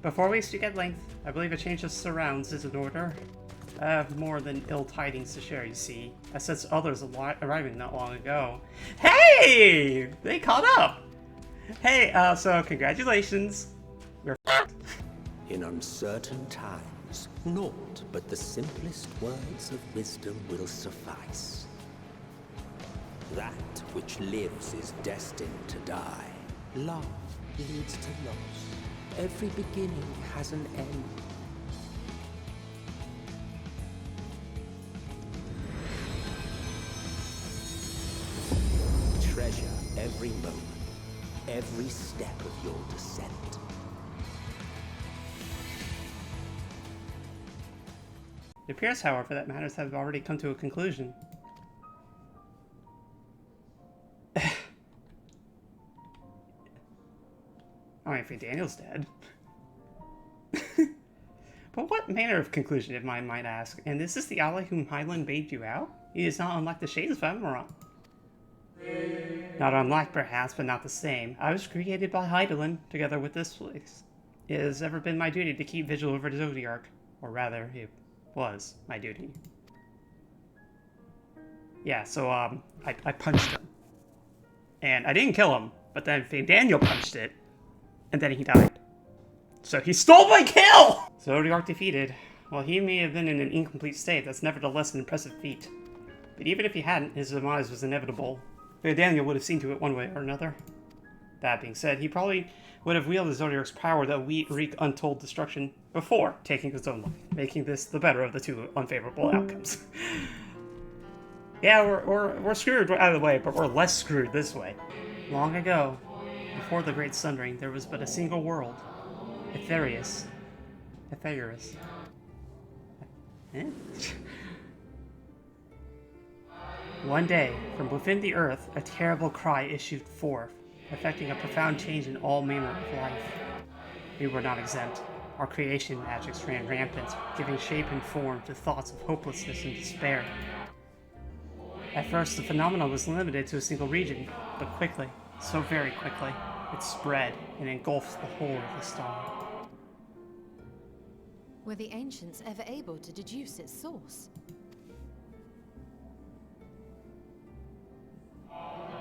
Before we speak at length, I believe a change of surrounds is in order. I have more than ill tidings to share, you see. I sense others arriving not long ago. Hey! They caught up! Hey, so congratulations. We're In uncertain times, naught but the simplest words of wisdom will suffice. That which lives is destined to die. Love leads to loss. Every beginning has an end. Treasure every moment, every step of your descent. It appears, however, that matters have already come to a conclusion. I mean, if Daniel's dead. But what manner of conclusion, if I might ask? And is this the ally whom Hydaelyn bade you out? He is not unlike the Shades of Emerald. Not unlike, perhaps, but not the same. I was created by Hydaelyn, together with this place. It has ever been my duty to keep vigil over the Zodiark. Or rather, it was my duty. Yeah, so, I punched him. And I didn't kill him, but then Daniel punched it, and then he died. So he stole my kill! Zodiark defeated. While he may have been in an incomplete state, that's nevertheless an impressive feat. But even if he hadn't, his demise was inevitable. Daniel would have seen to it one way or another. That being said, he probably would have wielded Zodiark's power to wreak untold destruction before taking his own life, making this the better of the two unfavorable outcomes. Yeah, we're screwed out of the way, but we're less screwed this way. Long ago, before the Great Sundering, there was but a single world. Aetherius. Eh? One day, from within the earth, a terrible cry issued forth, affecting a profound change in all manner of life. We were not exempt. Our creation magics ran rampant, giving shape and form to thoughts of hopelessness and despair. At first, the phenomenon was limited to a single region, but quickly, so very quickly, it spread and engulfed the whole of the star. Were the ancients ever able to deduce its source?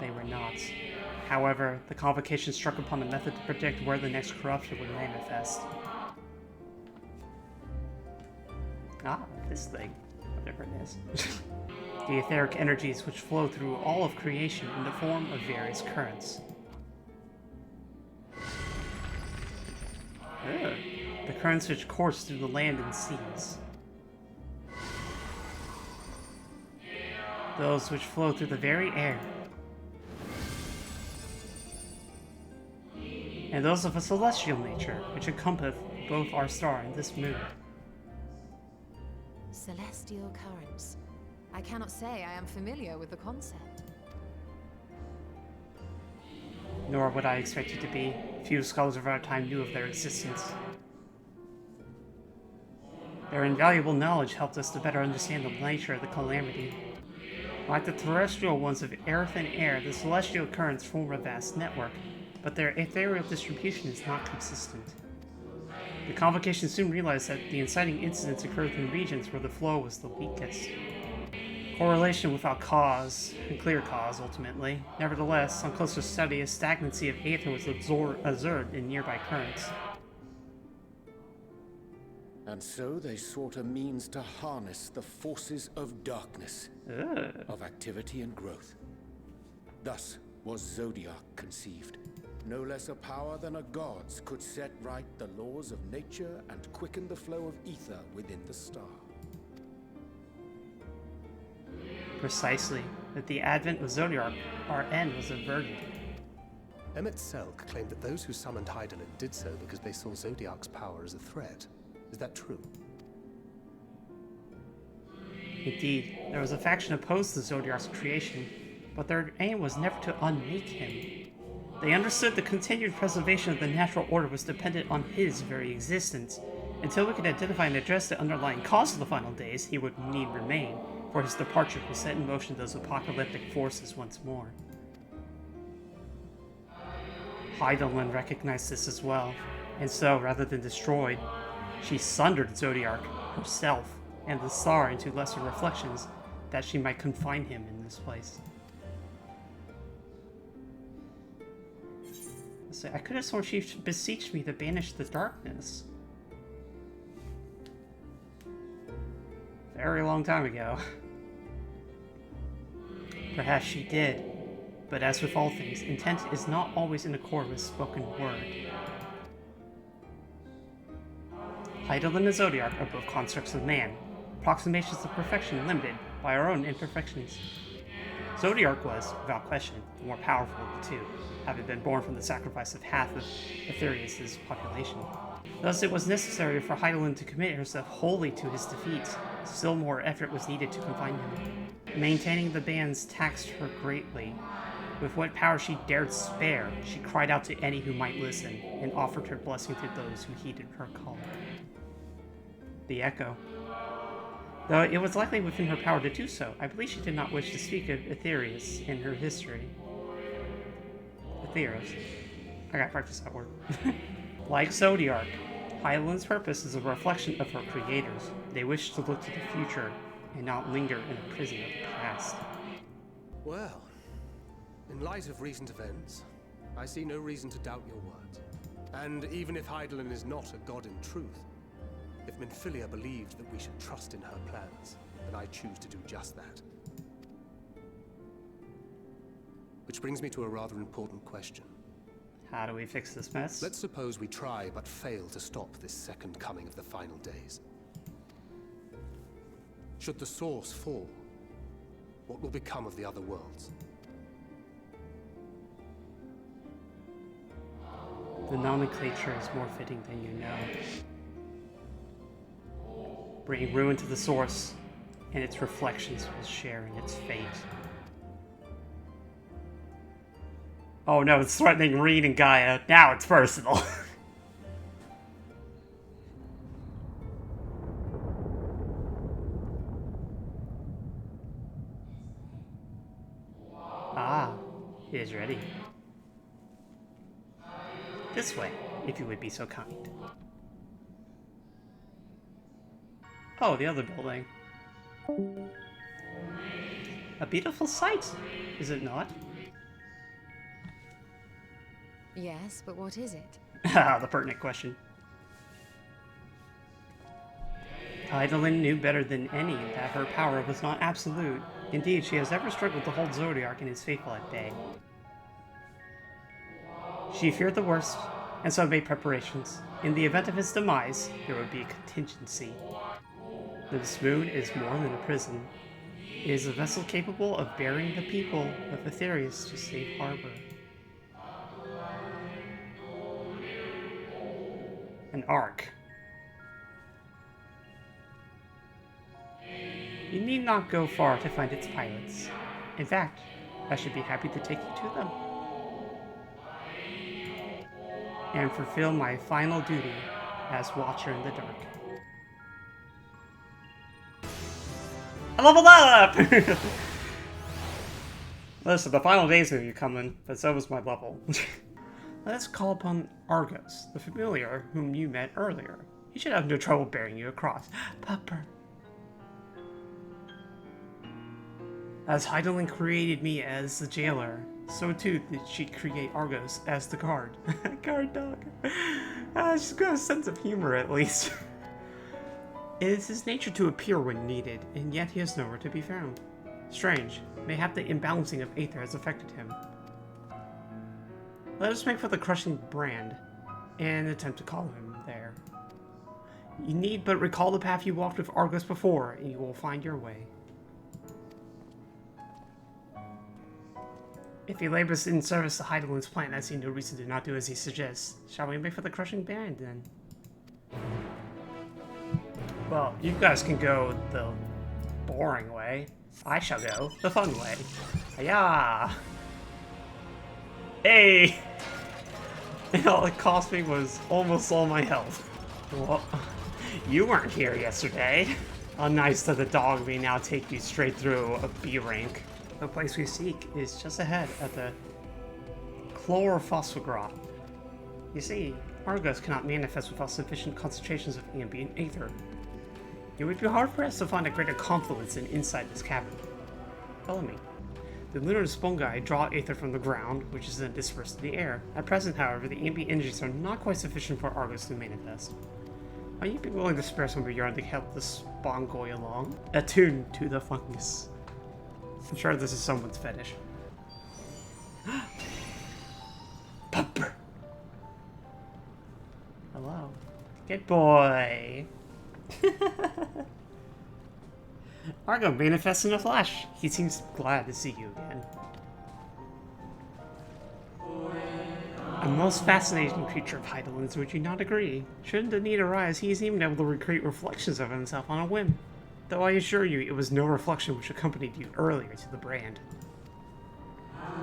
They were not. However, the convocation struck upon a method to predict where the next corruption would manifest. Ah, this thing. Whatever it is. The etheric energies which flow through all of creation in the form of various currents. Ugh. The currents which course through the land and seas. Those which flow through the very air. And those of a celestial nature, which encompass both our star and this moon. Celestial currents. I cannot say I am familiar with the concept. Nor would I expect you to be. Few scholars of our time knew of their existence. Their invaluable knowledge helped us to better understand the nature of the calamity. Like the terrestrial ones of earth and air, the celestial currents form a vast network, but their ethereal distribution is not consistent. The convocation soon realized that the inciting incidents occurred in regions where the flow was the weakest. Correlation without cause, and clear cause ultimately. Nevertheless, on closer study, a stagnancy of aether was observed in nearby currents. And so they sought a means to harness the forces of darkness, of activity and growth. Thus was Zodiark conceived. No less a power than a god's could set right the laws of nature and quicken the flow of ether within the star. Precisely. With the advent of Zodiark, our end was averted. Emmett Selk claimed that those who summoned Hydaelyn did so because they saw Zodiark's power as a threat. Is that true? Indeed, there was a faction opposed to Zodiark's creation, but their aim was never to unmake him. They understood the continued preservation of the natural order was dependent on his very existence. Until we could identify and address the underlying cause of the final days, he would need remain, for his departure to set in motion those apocalyptic forces once more. Hydaelyn recognized this as well. And so, rather than destroyed, she sundered Zodiark herself and the star into lesser reflections that she might confine him in this place. So I could have sworn she beseeched me to banish the darkness. Very long time ago. Perhaps she did, but as with all things, intent is not always in accord with spoken word. Hydaelyn and Zodiark are both constructs of man, approximations of perfection limited by our own imperfections. Zodiark was, without question, the more powerful of the two, having been born from the sacrifice of half of Aetherius' population. Thus it was necessary for Hydaelyn to commit herself wholly to his defeat. Still more effort was needed to confine him. Maintaining the bands taxed her greatly. With what power she dared spare, she cried out to any who might listen, and offered her blessing to those who heeded her call. The Echo. Though it was likely within her power to do so, I believe she did not wish to speak of Aetherius in her history. Aetherius. I gotta practice that word. Like Zodiark, Hydaelyn's purpose is a reflection of her creators. They wish to look to the future and not linger in the prison of the past. Well, in light of recent events, I see no reason to doubt your words. And even if Hydaelyn is not a god in truth, if Minfilia believed that we should trust in her plans, then I choose to do just that. Which brings me to a rather important question. How do we fix this mess? Let's suppose we try but fail to stop this second coming of the final days. Should the source fall, what will become of the other worlds? The nomenclature is more fitting than you know. Bringing ruin to the source, and its reflections will share in its fate. Oh no, it's threatening Reed and Gaia. Now it's personal. Ah, it is ready. This way, if you would be so kind. Oh, the other building. A beautiful sight, is it not? Yes, but what is it? Ah, the pertinent question. Hydaelyn knew better than any that her power was not absolute. Indeed, she has never struggled to hold Zodiark and his faithful at bay. She feared the worst, and so made preparations. In the event of his demise, there would be a contingency. This moon is more than a prison. It is a vessel capable of bearing the people of Aetherius to safe harbor. An ark. You need not go far to find its pilots. In fact, I should be happy to take you to them. And fulfill my final duty as Watcher in the Dark. I leveled up! Listen, the final days of you coming, but so was my level. Let us call upon Argos, the familiar whom you met earlier. He should have no trouble bearing you across. Pupper. As Hydaelyn created me as the jailer, so too did she create Argos as the guard. Guard dog. She's got a sense of humor at least. It is his nature to appear when needed, and yet he is nowhere to be found. Strange. Mayhap the imbalancing of Aether has affected him. Let us make for the crushing brand, and attempt to call him there. You need but recall the path you walked with Argos before, and you will find your way. If he labors in service to Hydaelyn's plan, I see no reason to not do as he suggests. Shall we make for the crushing brand, then? Well, you guys can go the boring way. I shall go the fun way. Hiya! Hey! And all it cost me was almost all my health. Well, you weren't here yesterday. How nice that the dog may now take you straight through a B rank. The place we seek is just ahead at the Chlorphosphograph. You see, Argos cannot manifest without sufficient concentrations of ambient aether. It would be hard for us to find a greater confluence than inside this cavern. Follow me. The lunar spongi draw aether from the ground, which is then dispersed in the air. At present, however, the ambient energies are not quite sufficient for Argos to manifest. Might you be willing to spare some of your yarn to help the spongoi along? Attuned to the fungus. I'm sure this is someone's fetish. Pupper. Hello. Good boy. Argo manifests in a flash. He seems glad to see you again. A most fascinating creature of Heidelin's, would you not agree? Shouldn't the need arise, he is even able to recreate reflections of himself on a whim. Though I assure you, it was no reflection which accompanied you earlier to the brand.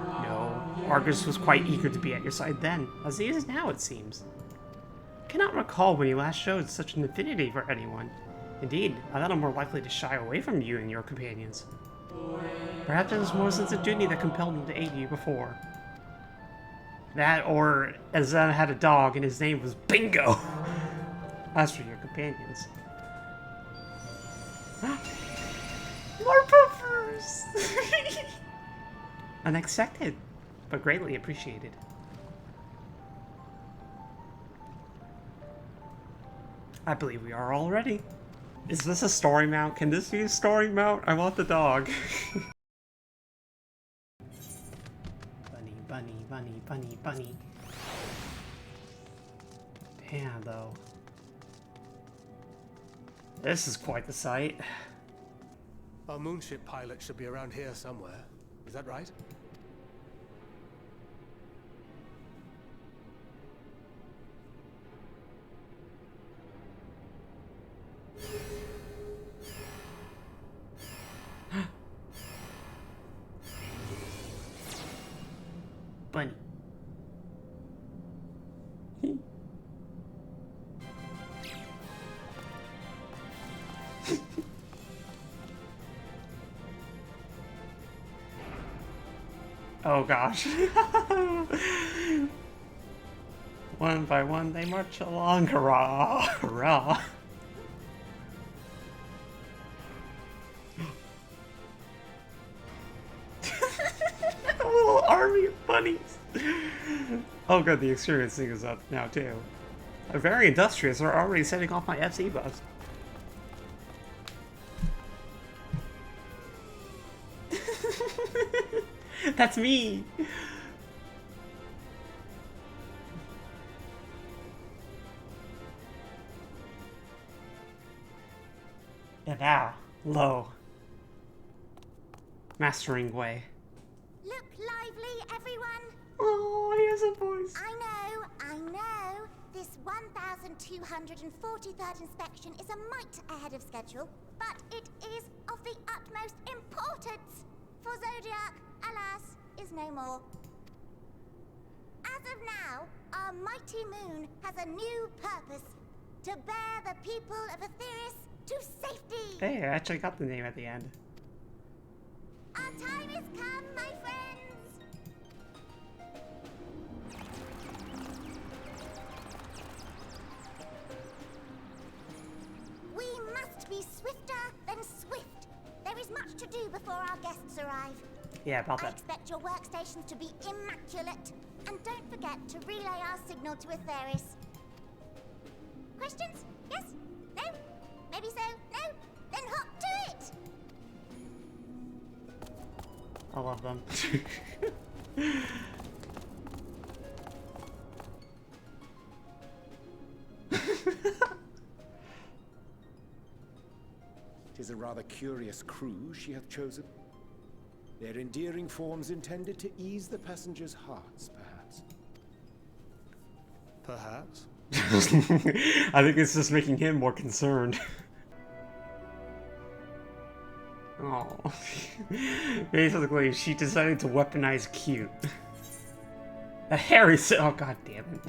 No, Argus was quite eager to be at your side then, as he is now, it seems. I cannot recall when he last showed such an affinity for anyone. Indeed, I thought him more likely to shy away from you and your companions. Perhaps it was more sense of duty that compelled him to aid you before. That, or Azan had a dog and his name was Bingo! As for your companions. More puffers! Unexpected, but greatly appreciated. I believe we are all ready. Is this a story mount? Can this be a story mount? I want the dog. Bunny, bunny, bunny, bunny, bunny. Damn, though. This is quite the sight. Our moonship pilot should be around here somewhere. Is that right? Bunny. Oh gosh. One by one they march along, hurrah, hurrah. A little army of bunnies. Oh good, the experience thing is up now too. I'm very industrious, they're already setting off my FC bus. That's me! And now, low. Mastering way. Look lively, everyone! Oh, he has a voice. I know. This 1243rd inspection is a mite ahead of schedule, but it is of the utmost importance. For Zodiac, alas, is no more. As of now, our mighty moon has a new purpose: to bear the people of Aetheris to safety. Hey, I actually got the name at the end. Our time has come, my friends. We must be swifter than swift. There is much to do before our guests arrive. Yeah, about I that. expect your workstations to be immaculate. And don't forget to relay our signal to Aetheris. Questions? Yes? No? Maybe so? No? Then hop to it! I love them. Tis a rather curious crew she hath chosen. Their endearing forms intended to ease the passengers' hearts, perhaps. Perhaps. I think it's just making him more concerned. Oh. Basically, she decided to weaponize cute. A hairy oh god damn it.